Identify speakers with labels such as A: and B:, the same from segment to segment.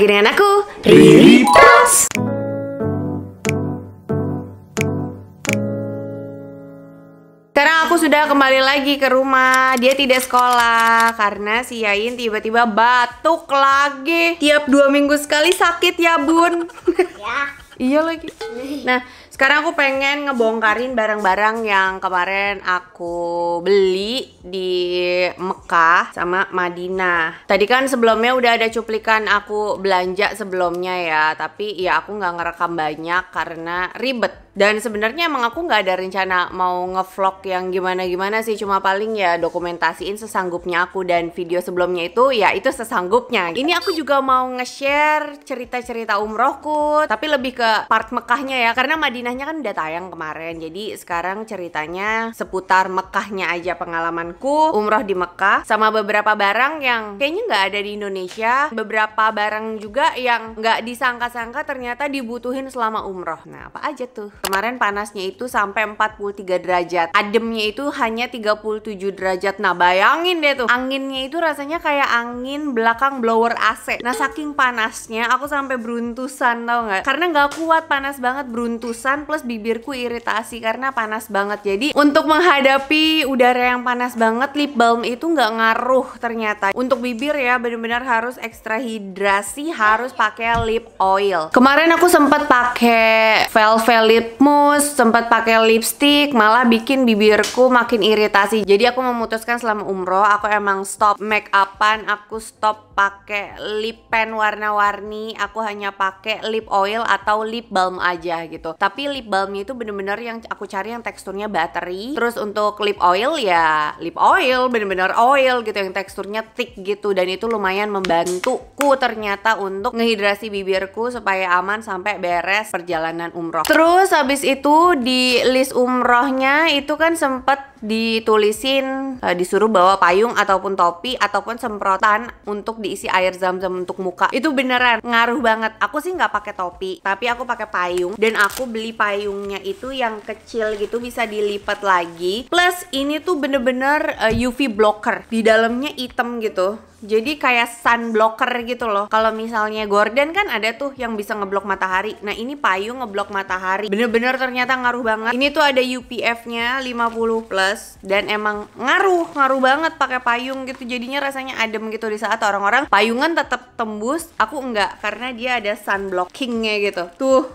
A: lagi dengan aku, Riri Talks. Sekarang aku sudah kembali lagi ke rumah. Dia tidak sekolah karena si Yain tiba-tiba batuk lagi. Tiap 2 minggu sekali sakit ya bun.
B: Ya.
A: Iya lagi. Nah, sekarang aku pengen ngebongkarin barang-barang yang kemarin aku beli di Mekah sama Madinah. Tadi kan sebelumnya udah ada cuplikan aku belanja sebelumnya ya, tapi ya aku nggak ngerekam banyak karena ribet. Dan sebenarnya emang aku nggak ada rencana mau ngevlog yang gimana-gimana sih, cuma paling ya dokumentasiin sesanggupnya aku, dan video sebelumnya itu ya itu sesanggupnya. Ini aku juga mau nge-share cerita-cerita umrohku, tapi lebih ke part Mekahnya ya, karena Madinahnya kan udah tayang kemarin. Jadi sekarang ceritanya seputar Mekahnya aja, pengalamanku umroh di Mekah sama beberapa barang yang kayaknya nggak ada di Indonesia, beberapa barang juga yang nggak disangka-sangka ternyata dibutuhin selama umroh. Nah, apa aja tuh? Kemarin panasnya itu sampai 43 derajat, ademnya itu hanya 37 derajat. Nah, bayangin deh tuh, anginnya itu rasanya kayak angin belakang blower AC. Nah, saking panasnya aku sampai beruntusan, tau nggak? Karena nggak kuat, panas banget, beruntusan plus bibirku iritasi karena panas banget. Jadi untuk menghadapi udara yang panas banget, lip balm itu nggak ngaruh ternyata. Untuk bibir ya benar-benar harus ekstra hidrasi, harus pakai lip oil. Kemarin aku sempat pakai Velvet lip mousse, sempat pakai lipstick, malah bikin bibirku makin iritasi. Jadi aku memutuskan selama umroh aku emang stop make upan, aku stop pakai lip pen warna-warni, aku hanya pakai lip oil atau lip balm aja gitu. Tapi lip balmnya itu bener-bener yang aku cari yang teksturnya buttery. Terus untuk lip oil ya lip oil, bener-bener oil gitu yang teksturnya thick gitu, dan itu lumayan membantuku ternyata untuk ngehidrasi bibirku supaya aman sampai beres perjalanan umroh. Terus habis itu di list umrohnya itu kan sempet ditulisin disuruh bawa payung ataupun topi ataupun semprotan untuk diisi air zam-zam untuk muka. Itu beneran ngaruh banget. Aku sih nggak pakai topi, tapi aku pakai payung, dan aku beli payungnya itu yang kecil gitu, bisa dilipat lagi. Plus ini tuh bener-bener UV blocker, di dalamnya hitam gitu. Jadi kayak sun blocker gitu loh. Kalau misalnya Gordon kan ada tuh yang bisa ngeblok matahari. Nah, ini payung ngeblok matahari. Bener-bener ternyata ngaruh banget. Ini tuh ada UPF-nya 50+, dan emang ngaruh banget pakai payung gitu. Jadinya rasanya adem gitu di saat orang-orang payungan tetap tembus. Aku enggak, karena dia ada sun blocking-nya gitu. Tuh.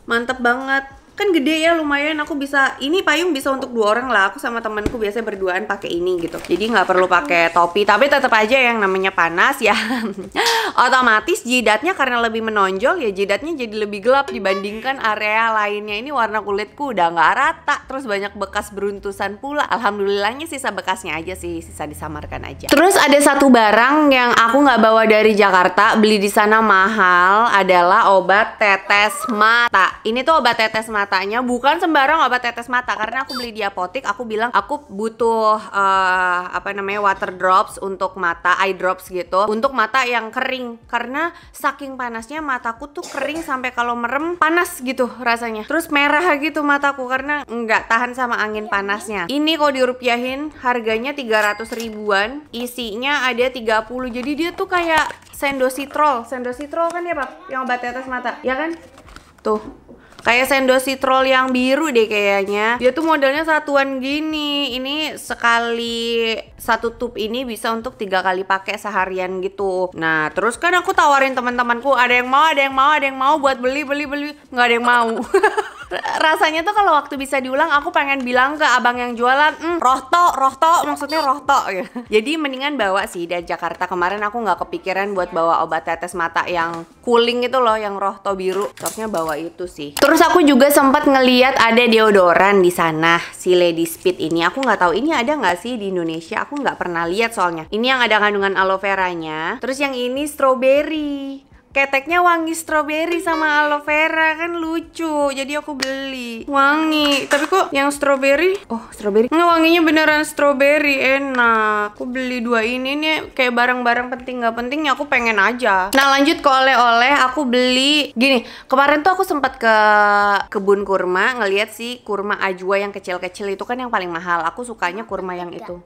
A: Mantep banget. Kan gede ya, lumayan. Aku bisa, ini payung bisa untuk 2 orang lah. Aku sama temanku biasanya berduaan pakai ini gitu. Jadi nggak perlu pakai topi. Tapi tetap aja yang namanya panas ya. Otomatis jidatnya karena lebih menonjol ya, jidatnya jadi lebih gelap dibandingkan area lainnya. Ini warna kulitku udah nggak rata, terus banyak bekas beruntusan pula. Alhamdulillahnya sisa bekasnya aja sih, sisa disamarkan aja. Terus ada satu barang yang aku nggak bawa dari Jakarta, beli di sana mahal, adalah obat tetes mata. Ini tuh obat tetes mata. Matanya bukan sembarang obat tetes mata, karena aku beli di apotik. Aku bilang aku butuh water drops untuk mata, eye drops gitu, untuk mata yang kering, karena saking panasnya mataku tuh kering sampai kalau merem panas gitu rasanya, terus merah gitu mataku karena nggak tahan sama angin panasnya. Ini kalau dirupiahin harganya 300 ribuan, isinya ada 30. Jadi dia tuh kayak sendositrol kan ya Pak, yang obat tetes mata ya kan, tuh kayak sendositrol yang biru deh kayaknya. Dia tuh modelnya satuan gini. Ini sekali satu tube ini bisa untuk 3 kali pakai seharian gitu. Nah, terus kan aku tawarin teman-temanku, ada yang mau buat beli, nggak ada yang mau. Rasanya tuh kalau waktu bisa diulang aku pengen bilang ke abang yang jualan, rohto, maksudnya rohto ya. Jadi mendingan bawa sih dari Jakarta. Kemarin aku nggak kepikiran buat bawa obat tetes mata yang cooling itu loh, yang rohto biru. Harusnya bawa itu sih. Terus aku juga sempat ngeliat ada deodoran di sana, si Lady Speed ini. Aku nggak tahu ini ada nggak sih di Indonesia. Aku nggak pernah lihat soalnya. Ini yang ada kandungan aloe veranya. Terus yang ini strawberry. Keteknya wangi stroberi sama aloe vera, kan lucu. Jadi aku beli. Wangi. Tapi kok yang stroberi? Oh, stroberi. Nggak, wanginya beneran stroberi. Enak. Aku beli 2 ini nih kayak barang-barang penting nggak penting ya, aku pengen aja. Nah, lanjut ke oleh-oleh. Aku beli gini. Kemarin tuh aku sempat ke kebun kurma, ngeliat sih kurma ajwa yang kecil-kecil itu kan yang paling mahal. Aku sukanya kurma yang itu.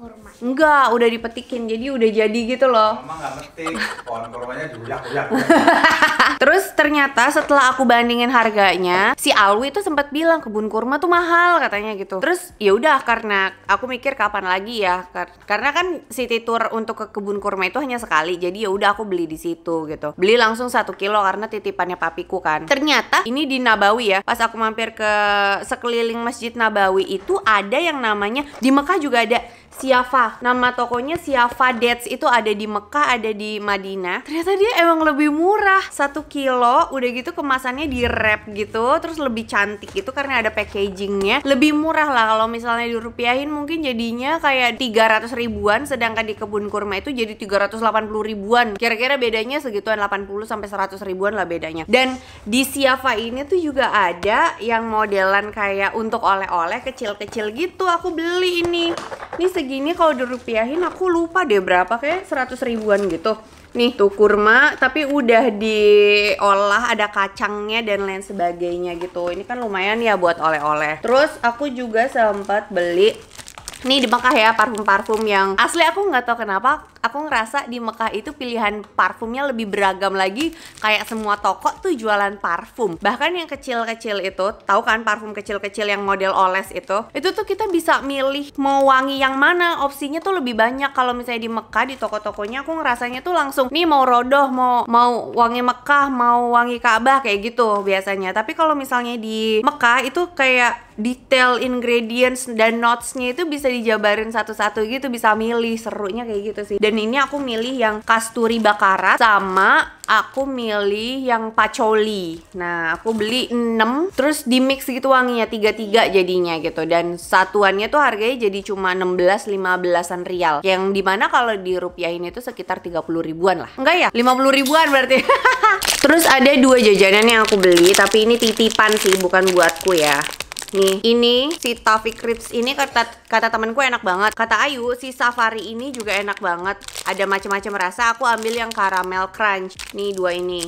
B: kurma?
A: Enggak, udah dipetikin, jadi udah jadi gitu loh.
C: Mama nggak metik, pohon kurmanya diuyak-uyak.
A: Terus ternyata setelah aku bandingin harganya, si Alwi tuh sempat bilang kebun kurma tuh mahal katanya gitu. Terus ya udah, karena aku mikir kapan lagi ya, karena kan city tour untuk ke kebun kurma itu hanya sekali, jadi ya udah aku beli di situ gitu. Beli langsung 1 kilo karena titipannya papiku kan. Ternyata ini di Nabawi ya, pas aku mampir ke sekeliling Masjid Nabawi itu ada yang namanya, di Mekah juga ada, Siafa. Nama tokonya Siafa Dates, itu ada di Mekah, ada di Madinah. Ternyata dia emang lebih murah, 1 kilo, udah gitu kemasannya di wrap gitu, terus lebih cantik gitu karena ada packagingnya. Lebih murah lah, kalau misalnya dirupiahin mungkin jadinya kayak 300 ribuan, sedangkan di kebun kurma itu jadi 380 ribuan. Kira-kira bedanya segituan, 80 sampai 100 ribuan lah bedanya. Dan di Siafa ini tuh juga ada yang modelan kayak untuk oleh-oleh kecil-kecil gitu. Aku beli ini segini, kalau dirupiahin aku lupa deh berapa, kayak 100 ribuan gitu. Nih tuh kurma, tapi udah diolah, ada kacangnya dan lain sebagainya gitu. Ini kan lumayan ya buat oleh-oleh. Terus aku juga sempat beli nih di Mekah ya, parfum-parfum yang asli aku nggak tahu kenapa aku ngerasa di Mekah itu pilihan parfumnya lebih beragam lagi. Kayak semua toko tuh jualan parfum. Bahkan yang kecil-kecil itu, tahu kan parfum kecil-kecil yang model oles itu tuh kita bisa milih mau wangi yang mana. Opsinya tuh lebih banyak. Kalau misalnya di Mekah di toko-tokonya aku ngerasanya tuh langsung nih mau rodoh, mau wangi Mekah, mau wangi Ka'bah kayak gitu biasanya. Tapi kalau misalnya di Mekah itu kayak detail ingredients dan notes-nya itu bisa dijabarin satu-satu gitu, bisa milih. Serunya kayak gitu sih. Dan ini aku milih yang kasturi bakarat, sama aku milih yang patchouli. Nah, aku beli 6, terus di mix gitu wanginya, 3-3 jadinya gitu. Dan satuannya tuh harganya jadi cuma 16-15an rial, yang dimana kalau dirupiahin itu sekitar 30 ribuan lah. Enggak ya? 50 ribuan berarti. Terus ada 2 jajanan yang aku beli, tapi ini titipan sih, bukan buatku ya. Nih, ini si Taufik Ribs ini kata temenku enak banget. Kata Ayu, si Safari ini juga enak banget. Ada macam-macam rasa, aku ambil yang caramel crunch. Nih 2 ini.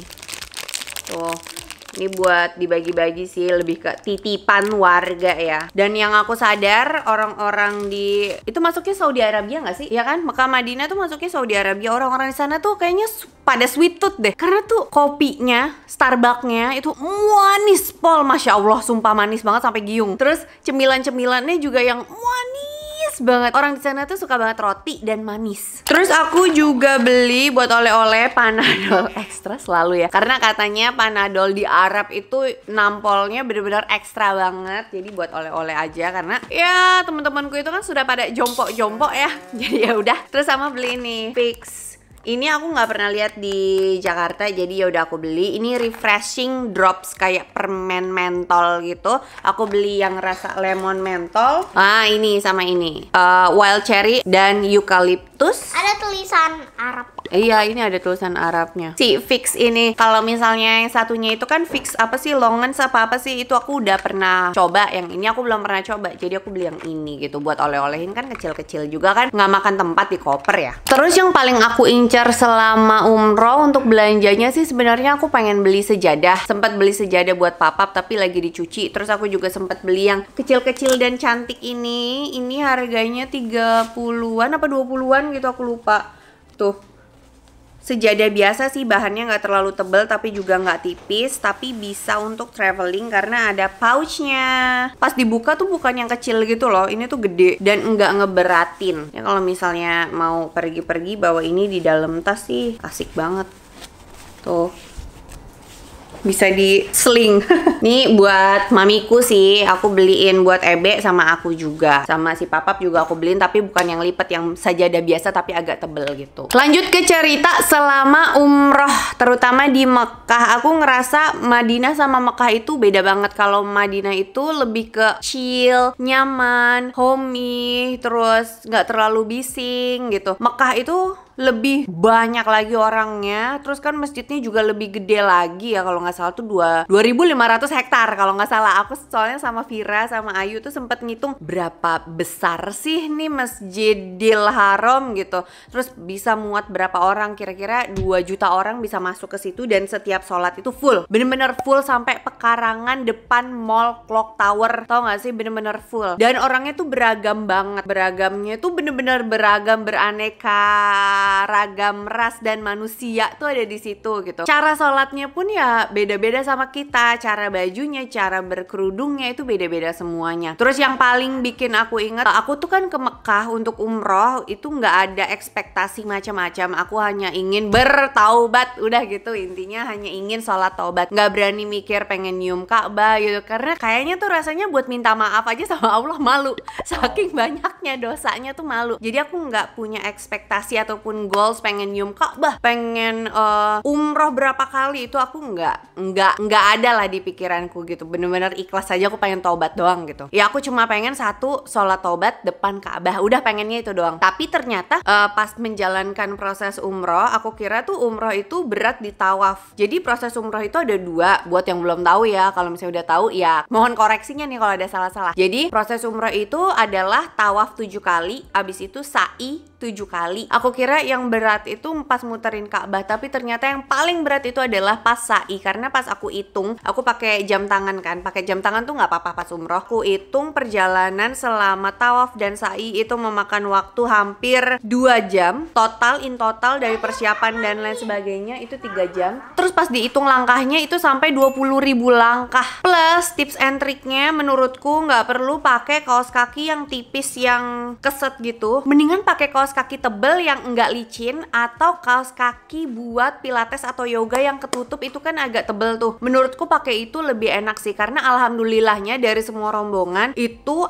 A: Tuh. Ini buat dibagi-bagi sih, lebih ke titipan warga ya. Dan yang aku sadar, orang-orang di itu masuknya Saudi Arabia nggak sih? Ya kan? Mekah Madinah tuh masuknya Saudi Arabia. Orang-orang di sana tuh kayaknya pada sweet tooth deh. Karena tuh kopinya, Starbucksnya itu manis pol, masya Allah, sumpah manis banget sampai giung. Terus cemilan-cemilannya juga yang manis banget. Orang di sana tuh suka banget roti dan manis. Terus aku juga beli buat oleh-oleh Panadol ekstra selalu ya. Karena katanya Panadol di Arab itu nampolnya bener-bener ekstra banget. Jadi buat oleh-oleh aja, karena ya teman-temanku itu kan sudah pada jompo-jompo ya. Jadi ya udah. Terus sama beli ini Fix. Ini aku nggak pernah lihat di Jakarta, jadi ya udah aku beli. Ini refreshing drops kayak permen mentol gitu. Aku beli yang rasa lemon mentol. Ah, ini sama ini wild cherry dan eucalyptus.
B: Ada tulisan Arab.
A: Iya, ini ada tulisan Arabnya. Si Fix ini, kalau misalnya yang satunya itu kan Fix apa sih, Longens apa sih, itu aku udah pernah coba. Yang ini aku belum pernah coba, jadi aku beli yang ini gitu buat oleh-olehin, kan kecil-kecil juga kan, nggak makan tempat di koper ya. Terus yang paling aku incar selama umroh untuk belanjanya sih sebenarnya aku pengen beli sejadah. Sempat beli sejadah buat papap tapi lagi dicuci. Terus aku juga sempat beli yang kecil-kecil dan cantik ini. Ini harganya 30-an apa 20-an gitu, aku lupa. Tuh, sejadah biasa sih, bahannya nggak terlalu tebal tapi juga nggak tipis, tapi bisa untuk traveling karena ada pouchnya. Pas dibuka tuh bukan yang kecil gitu loh, ini tuh gede dan nggak ngeberatin. Ya kalau misalnya mau pergi-pergi bawa ini di dalam tas sih asik banget. Tuh, bisa di sling. Nih buat mamiku sih, aku beliin buat Ebe sama aku juga. Sama si papap juga aku beliin, tapi bukan yang lipat, yang sajadah biasa tapi agak tebel gitu. Lanjut ke cerita selama umroh, terutama di Mekah. Aku ngerasa Madinah sama Mekah itu beda banget. Kalau Madinah itu lebih ke chill, nyaman, homey, terus nggak terlalu bising gitu. Mekah itu lebih banyak lagi orangnya. Terus kan masjidnya juga lebih gede lagi ya, kalau nggak salah tuh 2.500 hektar kalau nggak salah. Aku soalnya sama Vira sama Ayu tuh sempet ngitung berapa besar sih nih Masjidil Haram gitu. Terus bisa muat berapa orang, kira-kira 2 juta orang bisa masuk ke situ. Dan setiap sholat itu full, bener-bener full sampai pekarangan depan mall Clock Tower, tau gak sih, bener-bener full. Dan orangnya tuh beragam banget, beragamnya tuh bener-bener beragam, beraneka ragam ras dan manusia tuh ada di situ gitu. Cara sholatnya pun ya beda-beda sama kita, cara bajunya, cara berkerudungnya itu beda-beda semuanya. Terus yang paling bikin aku inget, aku tuh kan ke Mekah untuk umroh, itu nggak ada ekspektasi macam-macam. Aku hanya ingin bertaubat, udah gitu intinya, hanya ingin sholat taubat. Nggak berani mikir pengen nyium Ka'bah gitu, karena kayaknya tuh rasanya buat minta maaf aja sama Allah malu, saking banyaknya dosanya tuh malu. Jadi aku nggak punya ekspektasi ataupun goals pengen nyium Ka'bah, pengen umroh berapa kali, itu aku nggak ada lah di pikiranku gitu. Bener-bener ikhlas aja, aku pengen taubat doang gitu. Ya aku cuma pengen satu, sholat taubat depan Ka'bah, udah pengennya itu doang. Tapi ternyata pas menjalankan proses umroh, aku kira tuh umroh itu berat di tawaf. Jadi proses umroh itu ada 2, buat yang belum tahu ya. Kalau misalnya udah tahu ya mohon koreksinya nih kalau ada salah-salah. Jadi proses umroh itu adalah tawaf 7 kali, abis itu sa'i 7 kali. Aku kira yang berat itu pas muterin Ka'bah, tapi ternyata yang paling berat itu adalah pas sa'i. Karena pas aku hitung, aku pakai jam tangan kan, pakai jam tangan tuh nggak apa-apa pas umroh. Aku hitung perjalanan selama tawaf dan sa'i itu memakan waktu hampir 2 jam total, in total dari persiapan dan lain sebagainya itu 3 jam. Terus pas dihitung langkahnya itu sampai 20.000 langkah. Plus tips and triknya menurutku nggak perlu pakai kaos kaki yang tipis yang keset gitu. Mendingan pakai kaos kaki tebel yang enggak licin, atau kaos kaki buat pilates atau yoga yang ketutup itu kan agak tebel tuh. Menurutku pakai itu lebih enak sih, karena alhamdulillahnya dari semua rombongan itu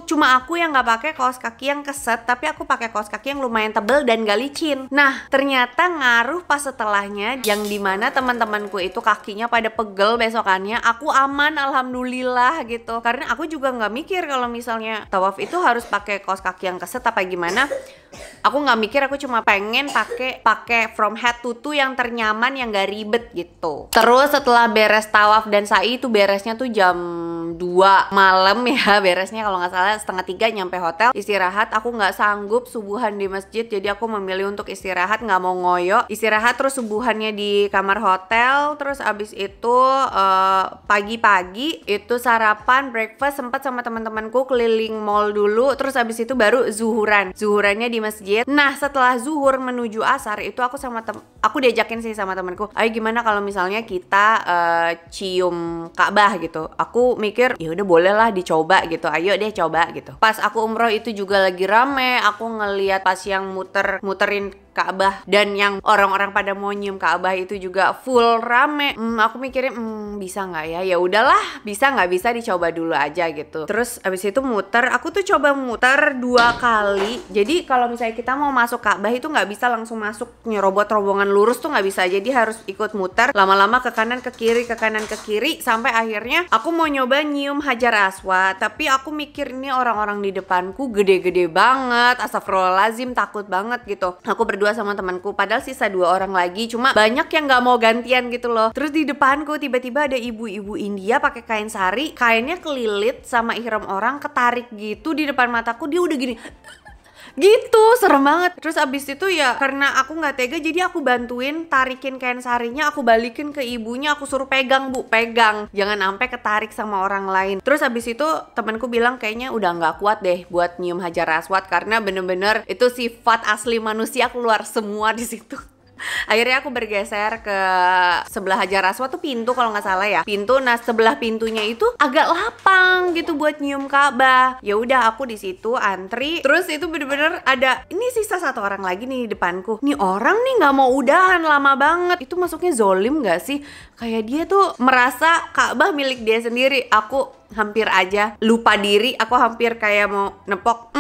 A: cuma aku yang nggak pakai kaos kaki yang keset, tapi aku pakai kaos kaki yang lumayan tebel dan gak licin. Nah ternyata ngaruh pas setelahnya, yang dimana teman-temanku itu kakinya pada pegel besokannya. Aku aman alhamdulillah gitu, karena aku juga nggak mikir kalau misalnya tawaf itu harus pakai kaos kaki yang keset apa gimana. Aku nggak mikir, aku cuma pengen pakai from head to toe yang ternyaman, yang gak ribet gitu. Terus setelah beres tawaf dan sa'i itu beresnya tuh jam 2 malam ya beresnya, kalau nggak salah 2:30 nyampe hotel, istirahat. Aku nggak sanggup subuhan di masjid, jadi aku memilih untuk istirahat, nggak mau ngoyo, istirahat terus subuhannya di kamar hotel. Terus abis itu pagi-pagi itu sarapan, breakfast, sempat sama teman-temanku keliling mall dulu. Terus abis itu baru zuhurannya di masjid. Nah setelah zuhur menuju asar itu aku diajakin sih sama temanku, ayo gimana kalau misalnya kita cium Ka'bah gitu. Aku mikir ya udah boleh lah dicoba gitu, ayo deh coba gitu. Pas aku umroh itu juga lagi rame, aku ngeliat pas yang muterin Ka'bah dan yang orang-orang pada mau nyium Ka'bah itu juga full rame. Aku mikirin bisa nggak ya? Ya udahlah, bisa nggak bisa dicoba dulu aja gitu. Terus abis itu aku tuh coba muter 2 kali. Jadi kalau misalnya kita mau masuk Ka'bah itu nggak bisa langsung masuk nyerobot rombongan lurus tuh nggak bisa. Jadi harus ikut muter lama-lama ke kanan ke kiri, ke kanan ke kiri, sampai akhirnya aku mau nyoba nyium Hajar Aswad. Tapi aku mikir ini orang-orang di depanku gede-gede banget, astagfirullahaladzim, takut banget gitu. Aku berdua sama temanku, padahal sisa 2 orang lagi, cuma banyak yang nggak mau gantian gitu loh. Terus di depanku tiba-tiba ada ibu-ibu India pakai kain sari, kainnya kelilit sama ihram orang, ketarik gitu di depan mataku. Dia udah gini gitu, serem banget. Terus abis itu ya karena aku nggak tega, jadi aku bantuin tarikin kain sarinya, aku balikin ke ibunya, aku suruh pegang, Bu, pegang, jangan sampai ketarik sama orang lain. Terus abis itu temanku bilang kayaknya udah nggak kuat deh buat nyium Hajar Aswad, karena bener-bener itu sifat asli manusia keluar semua di situ. Akhirnya aku bergeser ke sebelah Hajar Aswad tuh pintu kalau nggak salah ya, pintu. Nah sebelah pintunya itu agak lapang gitu buat nyium Ka'bah. Ya udah aku di situ antri. Terus itu bener-bener ada, ini sisa 1 orang lagi nih di depanku. Nih orang nih nggak mau udahan, lama banget. Itu masuknya zolim nggak sih? Kayak dia tuh merasa Ka'bah milik dia sendiri. Aku hampir aja lupa diri, aku hampir kayak mau nepok,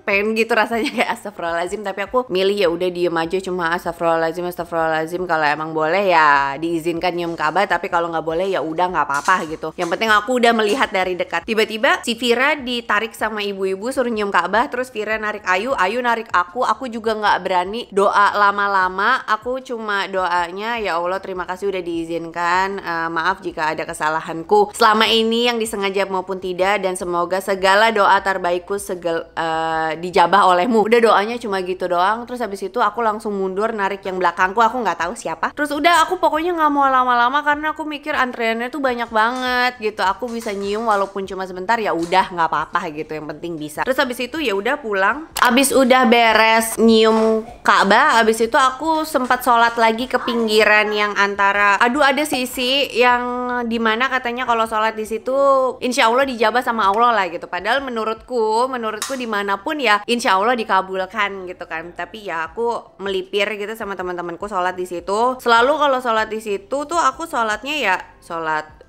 A: pengen gitu rasanya kayak astagfirullahaladzim, tapi aku milih ya udah diem aja, cuma astagfirullahaladzim, kalau emang boleh ya diizinkan nyium Ka'bah, tapi kalau nggak boleh ya udah nggak apa-apa gitu. Yang penting aku udah melihat dari dekat. Tiba-tiba si Vira ditarik sama ibu-ibu suruh nyium Ka'bah, terus Vira narik Ayu narik aku juga nggak berani doa lama-lama, aku cuma doanya ya Allah terima kasih udah diizinkan, maaf jika ada kesalahanku selama ini yang disengaja maupun tidak, dan semoga segala doa terbaikku dijabah olehmu. Udah doanya cuma gitu doang. Terus habis itu aku langsung mundur narik yang belakangku, aku nggak tahu siapa. Terus udah aku pokoknya nggak mau lama-lama karena aku mikir antreannya tuh banyak banget gitu. Aku bisa nyium walaupun cuma sebentar, ya udah nggak apa-apa gitu, yang penting bisa. Terus habis itu ya udah pulang. Habis udah beres nyium Ka'bah, habis itu aku sempat sholat lagi ke pinggiran yang antara, ada sisi yang dimana katanya kalau sholat di situ insya Allah dijabah sama Allah lah gitu. Padahal menurutku dimanapun ya insya Allah dikabulkan gitu kan. Tapi ya aku melipir gitu sama teman-temanku sholat di situ. Selalu kalau sholat di situ tuh aku sholatnya ya sholat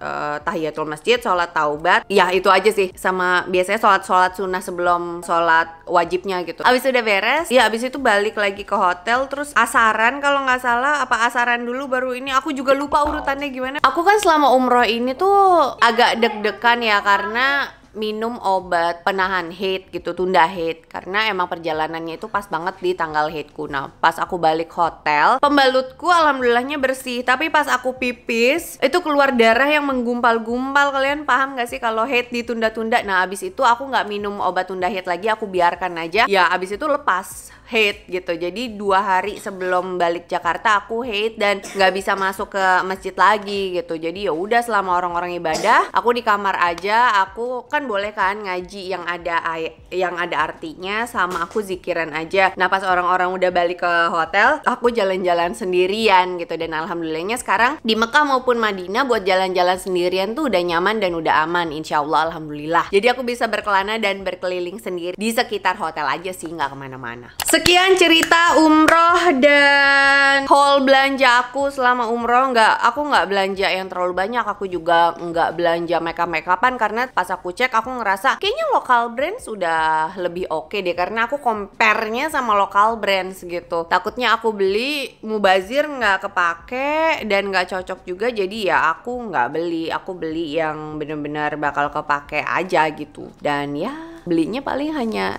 A: tahiyatul masjid, sholat taubat, ya itu aja sih. Sama biasanya sholat sunnah sebelum sholat wajibnya gitu. Abis udah beres, ya abis itu balik lagi ke hotel. Terus asaran kalau nggak salah, apa asaran dulu baru ini, aku juga lupa urutannya gimana. Aku kan selama umroh ini tuh agak deg-degan ya, karena minum obat penahan haid gitu, tunda haid, karena emang perjalanannya itu pas banget di tanggal haidku. Nah pas aku balik hotel, pembalutku alhamdulillahnya bersih, tapi pas aku pipis itu keluar darah yang menggumpal-gumpal. Kalian paham gak sih kalau haid ditunda-tunda? Nah abis itu aku nggak minum obat tunda haid lagi, aku biarkan aja. Ya abis itu lepas haid gitu. Jadi 2 hari sebelum balik Jakarta aku haid dan nggak bisa masuk ke masjid lagi gitu. Jadi ya udah selama orang-orang ibadah, aku di kamar aja. Aku kan boleh kan ngaji yang ada artinya, sama aku zikiran aja. Nah pas orang-orang udah balik ke hotel, aku jalan-jalan sendirian gitu. Dan alhamdulillahnya sekarang di Mekah maupun Madinah buat jalan-jalan sendirian tuh udah nyaman dan udah aman, insya Allah, alhamdulillah. Jadi aku bisa berkelana dan berkeliling sendiri di sekitar hotel aja sih, nggak kemana-mana. Sekian cerita umroh dan haul belanja aku selama umroh. Aku nggak belanja yang terlalu banyak. Aku juga nggak belanja makeup-makeupan karena pas aku cek aku ngerasa kayaknya lokal brands udah lebih oke deh, karena aku compare-nya sama lokal brands gitu. Takutnya aku beli mubazir nggak kepake dan nggak cocok juga, jadi ya aku nggak beli. Aku beli yang bener-bener bakal kepake aja gitu. Dan ya belinya paling hanya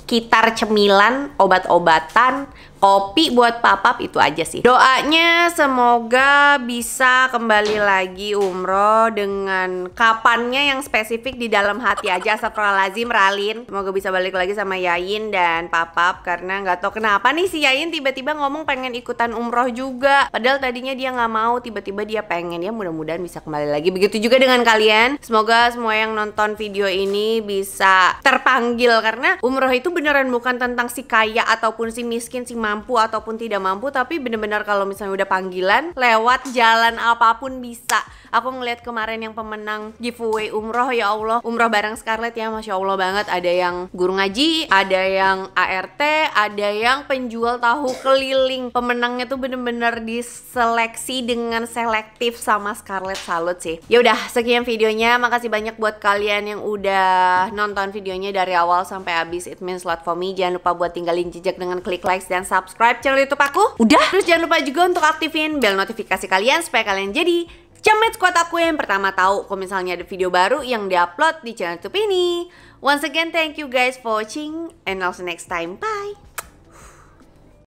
A: sekitar cemilan, obat-obatan, kopi buat papap, itu aja sih. Doanya semoga bisa kembali lagi umroh dengan kapannya yang spesifik di dalam hati aja. Astagfirullahaladzim, Ralin. Semoga bisa balik lagi sama Yayin dan papap, karena nggak tahu kenapa nih si Yayin tiba-tiba ngomong pengen ikutan umroh juga. Padahal tadinya dia nggak mau, tiba-tiba dia pengen. Ya mudah-mudahan bisa kembali lagi. Begitu juga dengan kalian. Semoga semua yang nonton video ini bisa terpanggil, karena umroh itu beneran bukan tentang si kaya ataupun si miskin, si mampu ataupun tidak mampu, tapi bener-bener kalau misalnya udah panggilan lewat jalan apapun bisa. Aku ngeliat kemarin yang pemenang giveaway umroh, ya Allah, umroh bareng Scarlett ya, Masya Allah banget. Ada yang guru ngaji, ada yang ART, ada yang penjual tahu keliling. Pemenangnya tuh bener-bener diseleksi dengan selektif sama Scarlett, salut sih. Ya udah, sekian videonya. Makasih banyak buat kalian yang udah nonton videonya dari awal sampai habis. It means a lot for me. Jangan lupa buat tinggalin jejak dengan klik like dan subscribe channel YouTube aku. Udah, terus jangan lupa juga untuk aktifin bel notifikasi kalian supaya kalian jadi Jamet Squad aku yang pertama tahu kalau misalnya ada video baru yang diupload di channel YouTube ini. Once again, thank you guys for watching and also next time. Bye!